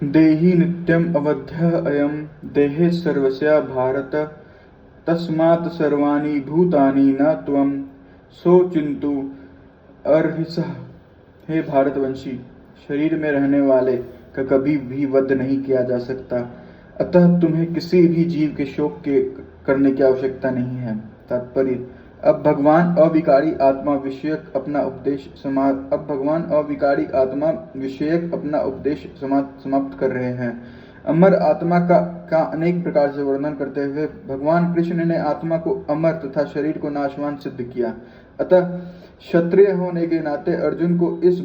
देहि नित्यम अवध्यः अयम देहे सर्वस्या भारत तस्मात् सर्वाणि भूतानि न त्वं सोचिन्तु अर्हिसः। हे भारतवंशी, शरीर में रहने वाले का कभी भी वध नहीं किया जा सकता, अतः तुम्हें किसी भी जीव के शोक के करने की आवश्यकता नहीं है। तात्पर्य, अब भगवान अविकारी आत्मा विषयक अपना उपदेश समाप्त कर रहे हैं। अमर आत्मा का अनेक प्रकार से वर्णन करते हुए भगवान कृष्ण ने आत्मा को अमर तथा शरीर को नाशवान सिद्ध किया। अतः क्षत्रिय होने के नाते अर्जुन को इस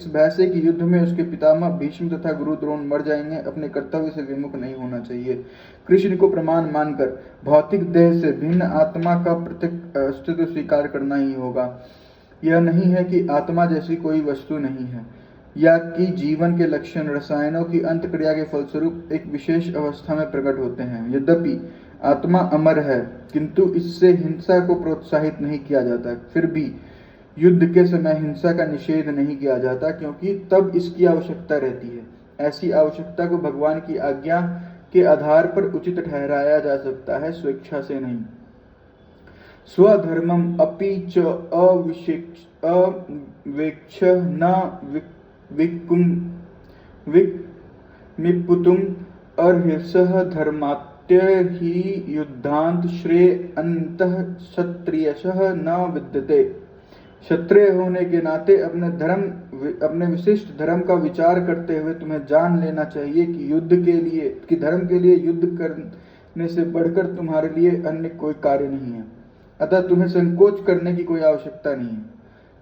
भय से कि युद्ध में उसके पितामह भीष्म तथा गुरु द्रोण मर जाएंगे, अपने कर्तव्य से विमुख नहीं होना चाहिए। कृष्ण को प्रमाण मानकर भौतिक देह से भिन्न आत्मा का प्रत्यक्ष अस्तित्व स्वीकार करना ही होगा। यह नहीं है कि आत्मा जैसी कोई वस्तु नहीं है, या कि जीवन के लक्षण रसायनों की अंतक्रिया के फलस्वरूप एक विशेष अवस्था में प्रकट होते हैं। यद्यपि आत्मा अमर है, किंतु इससे हिंसा को प्रोत्साहित नहीं किया जाता। फिर भी युद्ध के समय हिंसा का निषेध नहीं किया जाता, क्योंकि तब इसकी आवश्यकता रहती है। ऐसी आवश्यकता को भगवान की आज्ञा के आधार पर उचित ठहराया जा सकता है, स्वेच्छा से नहीं। स्वधर्मम अपि च अवेक्ष न विक्मिपुतुम अर्हिसः धर्मात्य ही युद्धांत श्रेय अंतः क्षत्रियशः न विद्यते। क्षत्रिय होने के नाते अपने विशिष्ट धर्म का विचार करते हुए तुम्हें जान लेना चाहिए कि धर्म के लिए युद्ध करने से बढ़कर तुम्हारे लिए अन्य कोई कार्य नहीं है। अतः तुम्हें संकोच करने की कोई आवश्यकता नहीं है।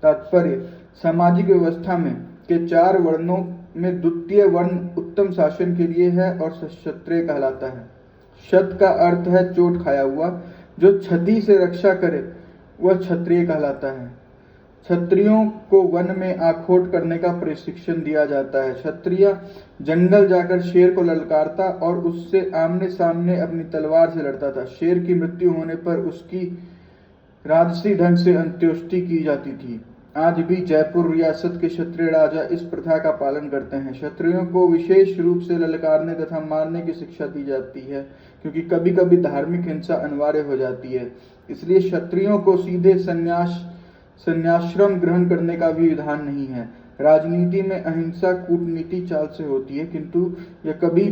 तात्पर्य, सामाजिक व्यवस्था में के 4 वर्णों में द्वितीय वर्ण उत्तम शासन के लिए है और क्षत्रिय कहलाता है। क्षत का अर्थ है चोट खाया हुआ, जो क्षति से रक्षा करे वह क्षत्रिय कहलाता है। क्षत्रियों को वन में आखोट करने का प्रशिक्षण दिया जाता है। क्षत्रिय जंगल जाकर शेर को ललकारता और उससे आमने सामने अपनी तलवार से लड़ता था। शेर की मृत्यु होने पर उसकी राजसी ढंग से अंत्येष्टि की जाती थी। आज भी जयपुर रियासत के क्षत्रिय राजा इस प्रथा का पालन करते हैं। क्षत्रियों को विशेष रूप से ललकारने तथा मारने की शिक्षा दी जाती है, क्योंकि कभी कभी धार्मिक हिंसा अनिवार्य हो जाती है। इसलिए क्षत्रियों को सीधे संन्याश्रम ग्रहण करने का भी विधान नहीं है। राजनीति में अहिंसा कूटनीति चाल से होती है, किंतु यह कभी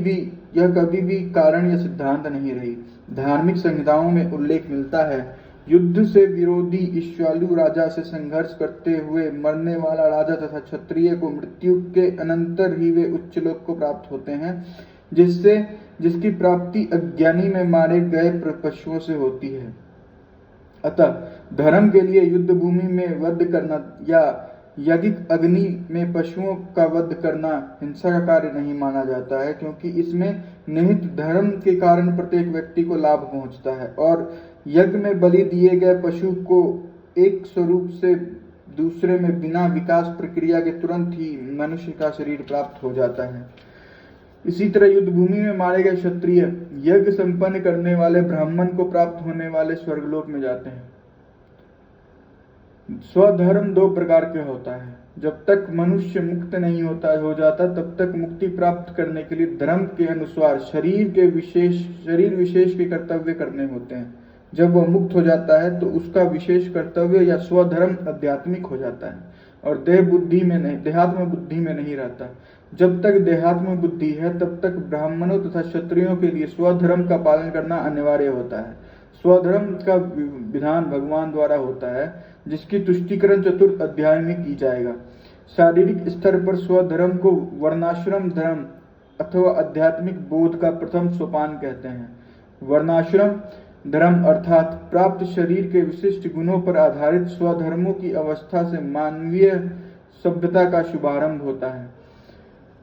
भी कारण या सिद्धांत नहीं रही। धार्मिक संहिताओं में उल्लेख मिलता है, युद्ध से विरोधी ईश्वालु राजा से संघर्ष करते हुए मरने वाला राजा तथा क्षत्रिय को मृत्यु के अनंतर ही वे उच्च लोक को प्राप्त होते हैं, जिसकी प्राप्ति अज्ञानी में मारे गए पशुओं से होती है। अतः धर्म के लिए युद्ध भूमि में वध करना या यज्ञिक अग्नि में पशुओं का वध करना हिंसा का कार्य नहीं माना जाता है, क्योंकि इसमें निहित धर्म के कारण प्रत्येक व्यक्ति को लाभ पहुंचता है और यज्ञ में बलि दिए गए पशु को एक स्वरूप से दूसरे में बिना विकास प्रक्रिया के तुरंत ही मनुष्य का शरीर प्राप्त हो जाता है। इसी तरह युद्ध भूमि में मारे गए क्षत्रिय यज्ञ संपन्न करने वाले ब्राह्मण को प्राप्त होने वाले स्वर्गलोक में जाते हैं। स्वधर्म 2 प्रकार के होता है। जब तक मनुष्य मुक्त नहीं हो जाता तब तक मुक्ति प्राप्त करने के लिए धर्म के अनुसार शरीर विशेष के कर्तव्य करने होते हैं। जब वह मुक्त हो जाता है तो उसका विशेष कर्तव्य या स्वधर्म आध्यात्मिक हो जाता है और देहात्म बुद्धि में नहीं रहता। जब तक देहात्म बुद्धि है तब तक ब्राह्मणों तथा क्षत्रियों के लिए स्वधर्म का पालन करना अनिवार्य होता है। स्वधर्म का विधान भगवान द्वारा होता है, जिसकी तुष्टीकरण 4th अध्याय में की जाएगा। शारीरिक स्तर पर स्वधर्म को वर्णाश्रम धर्म अथवा आध्यात्मिक बोध का प्रथम सोपान कहते हैं। वर्णाश्रम धर्म अर्थात प्राप्त शरीर के विशिष्ट गुणों पर आधारित स्वधर्मों की अवस्था से मानवीय सभ्यता का शुभारंभ होता है।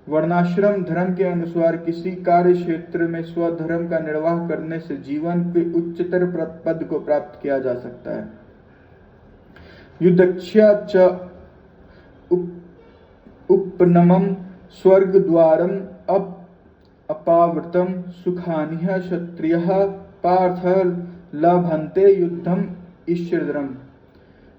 वर्णाश्रम धर्म के अनुसार किसी कार्य क्षेत्र में स्वधर्म का निर्वाह करने से जीवन के उच्चतर पद को प्राप्त किया जा सकता है। युद्धक्षा च उपनमम स्वर्ग द्वारम अपावृतम सुखानिह क्षत्रियः पार्थ लभन्ते युद्धम ईश्वरम।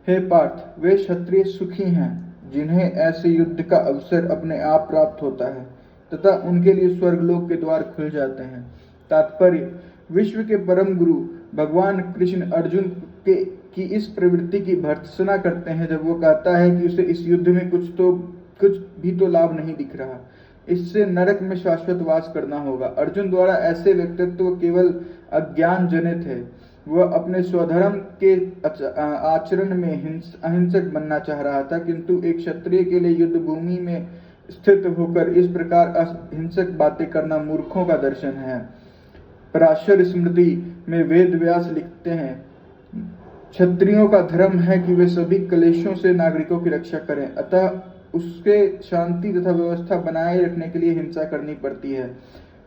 हे पार्थ, वे क्षत्रिय सुखी हैं, जिन्हें ऐसे युद्ध का अवसर अपने आप प्राप्त होता है तथा उनके लिए स्वर्गलोक के द्वार खुल जाते हैं। तात्पर्य, विश्व के परम गुरु भगवान कृष्ण अर्जुन की इस प्रवृत्ति की भर्त्सना करते हैं जब वो कहता है कि उसे इस युद्ध में कुछ भी तो लाभ नहीं दिख रहा, इससे नरक में शाश्वत वास करना होगा। अर्जुन द्वारा ऐसे व्यक्तित्व केवल अज्ञान जनित है। वह अपने स्वधर्म के आचरण में अहिंसक बनना चाह रहा था, किंतु एक क्षत्रिय के लिए युद्ध भूमि में स्थित होकर इस प्रकार अहिंसक बातें करना मूर्खों का दर्शन है। पराशर स्मृति में वेद व्यास लिखते हैं, क्षत्रियों का धर्म है कि वे सभी क्लेशों से नागरिकों की रक्षा करें, अतः उसके शांति तथा व्यवस्था बनाए रखने के लिए हिंसा करनी पड़ती है।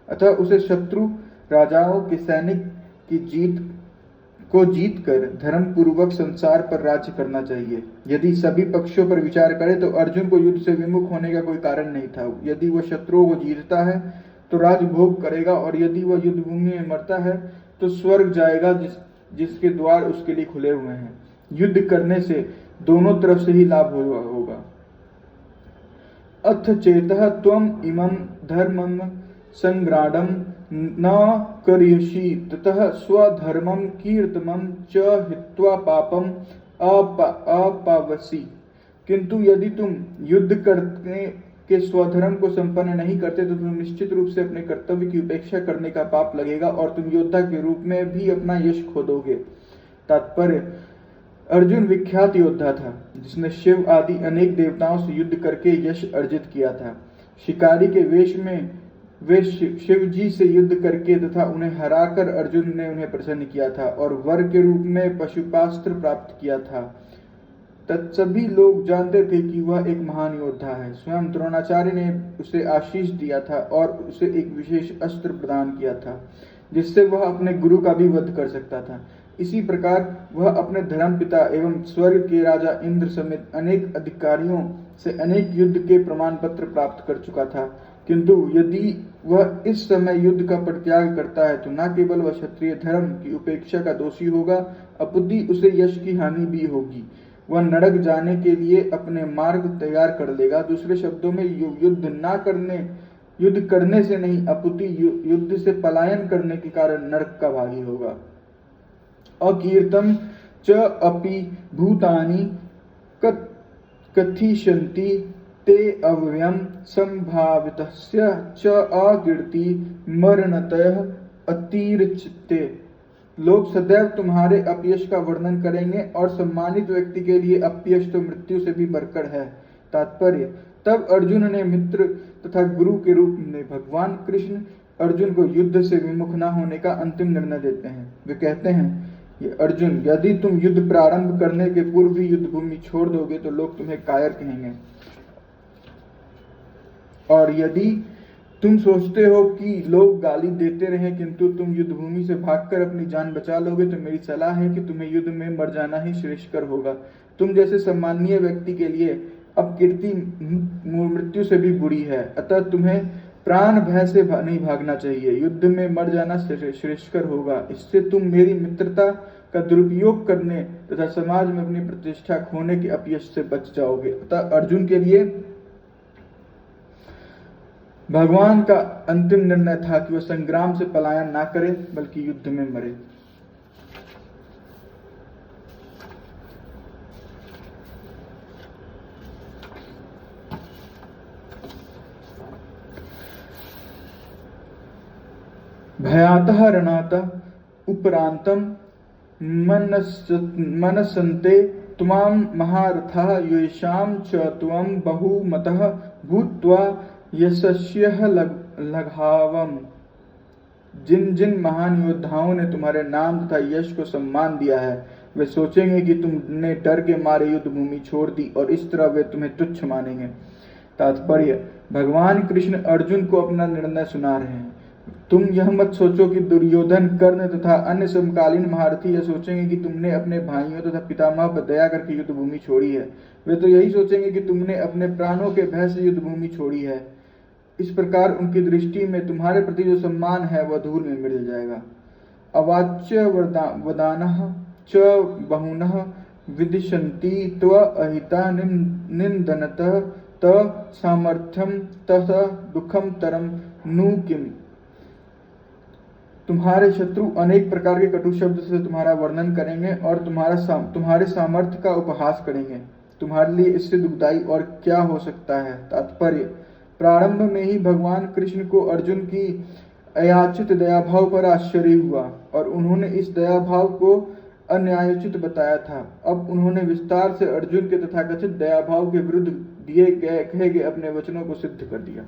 अतः उसे शत्रु राजाओं के सैनिक की जीत कर धर्म पूर्वक संसार पर राज्य करना चाहिए। यदि सभी पक्षों पर विचार करें तो अर्जुन को युद्ध से विमुख होने का कोई कारण नहीं था। यदि वह शत्रुओं को जीतता है तो राजभोग करेगा, और यदि वह युद्ध भूमि में मरता है तो स्वर्ग जाएगा, जिसके द्वार उसके लिए खुले हुए हैं। युद्ध करने से दोनों तरफ से ही लाभ होगा। अथ चेतः त्वम इमं धर्मं संग्राडं न करिष्यसि ततः स्वधर्मं कीर्तनं च हित्वा पापं अपावसि। किंतु यदि तुम युद्ध करने के स्वधर्म को संपन्न नहीं करते तो तुम निश्चित रूप से अपने कर्तव्य की उपेक्षा करने का पाप लगेगा और तुम योद्धा के रूप में भी अपना यश खो दोगे। तात्पर्य, अर्जुन विख्यात योद्धा था जिसने शिव आदि अनेक देवताओं से युद्ध करके यश अर्जित किया था। शिकारी के वेश में वे शिव जी से युद्ध करके तथा उन्हें हराकर अर्जुन ने उन्हें प्रसन्न किया था और वर के रूप में पशुपास्त्र प्राप्त किया था। तत्सभी लोग जानते थे कि वह एक महान योद्धा है। स्वयं द्रोणाचार्य ने उसे आशीष दिया था और उसे एक विशेष अस्त्र प्रदान किया था जिससे वह अपने गुरु का भी वध कर सकता था। इसी प्रकार वह अपने धर्मपिता एवं स्वर्ग के राजा इंद्र समेत अनेक अधिकारियों से अनेक युद्ध के प्रमाण पत्र प्राप्त कर चुका था। किंतु यदि वह इस समय युद्ध का परित्याग करता है तो न केवल वह क्षत्रिय धर्म की उपेक्षा का दोषी होगा, अपितु उसे यश की हानि भी होगी। वह नरक जाने के लिए अपने मार्ग तैयार कर लेगा। दूसरे शब्दों में युद्ध करने से नहीं अपितु युद्ध से पलायन करने के कारण नरक का भागी होगा। अकीर्तम च अपि भूतानि कथिष्यन्ति ते अव्ययम् संभावितस्य च अकीर्ति मरणतः अतिरचिते। लोग सदैव तुम्हारे अपयश का वर्णन करेंगे और सम्मानित व्यक्ति के लिए अपयश तो मृत्यु से भी बढ़कर है। तात्पर्य, तब अर्जुन ने मित्र तथा गुरु के रूप में भगवान कृष्ण अर्जुन को युद्ध से विमुख न होने का अंतिम निर्णय देते हैं। वे कहते हैं, अर्जुन, यदि तुम युद्ध प्रारंभ करने के पूर्व ही युद्ध भूमि छोड़ दोगे तो लोग तुम्हें कायर कहेंगे, और यदि तुम सोचते हो कि लोग गाली देते रहे किंतु तुम युद्ध भूमि से भागकर अपनी जान बचा लोगे तो मेरी सलाह है कि तुम्हें युद्ध में मर जाना ही श्रेष्ठकर होगा। तुम जैसे सम्मानीय व्यक्ति के लिए अपकीर्ति मृत्यु से भी बुरी है, अतः तुम्हें प्राण भय से नहीं भागना चाहिए। युद्ध में मर जाना श्रेष्ठकर होगा। इससे तुम मेरी मित्रता का दुरुपयोग करने तथा समाज में अपनी प्रतिष्ठा खोने के अपयश से बच जाओगे। अतः अर्जुन के लिए भगवान का अंतिम निर्णय था कि वह संग्राम से पलायन ना करे बल्कि युद्ध में मरे। भयातः रणातः उपरांतम मनसन्ते त्वां महारथः येषां च त्वं बहुमतः भूत्वा यशस्यः लघावम्। जिन जिन महान योद्धाओं ने तुम्हारे नाम तथा यश को सम्मान दिया है वे सोचेंगे कि तुमने डर के मारे युद्ध भूमि छोड़ दी और इस तरह वे तुम्हें तुच्छ मानेंगे। तात्पर्य, भगवान कृष्ण अर्जुन को अपना निर्णय सुना रहे हैं। तुम यह मत सोचो कि दुर्योधन, कर्ण तथा अन्य समकालीन महारथी यह सोचेंगे कि तुमने अपने भाइयों तथा पितामह पर दया करके युद्ध भूमि छोड़ी है। वे तो यही सोचेंगे कि तुमने अपने प्राणों के भय से युद्ध भूमि छोड़ी है। इस प्रकार उनकी दृष्टि में तुम्हारे प्रति जो सम्मान है वह धूल में मिल जाएगा। अवाच्य वदानः च बहुनः विदिशन्ति त्व अहिता निन्दनतः त सामर्थ्यम तथ दुखम तरम नु किम। तुम्हारे शत्रु अनेक प्रकार के कटु शब्द से तुम्हारा वर्णन करेंगे और तुम्हारे सामर्थ्य का उपहास करेंगे। तुम्हारे लिए इससे दुखदाई और क्या हो सकता है। तात्पर्य, प्रारंभ में ही भगवान कृष्ण को अर्जुन की अयाचित दयाभाव पर आश्चर्य हुआ और उन्होंने इस दयाभाव को अन्यायोचित बताया था। अब उन्होंने विस्तार से अर्जुन के तथाकथित दयाभाव के विरुद्ध दिए गए कहे गए अपने वचनों को सिद्ध कर दिया।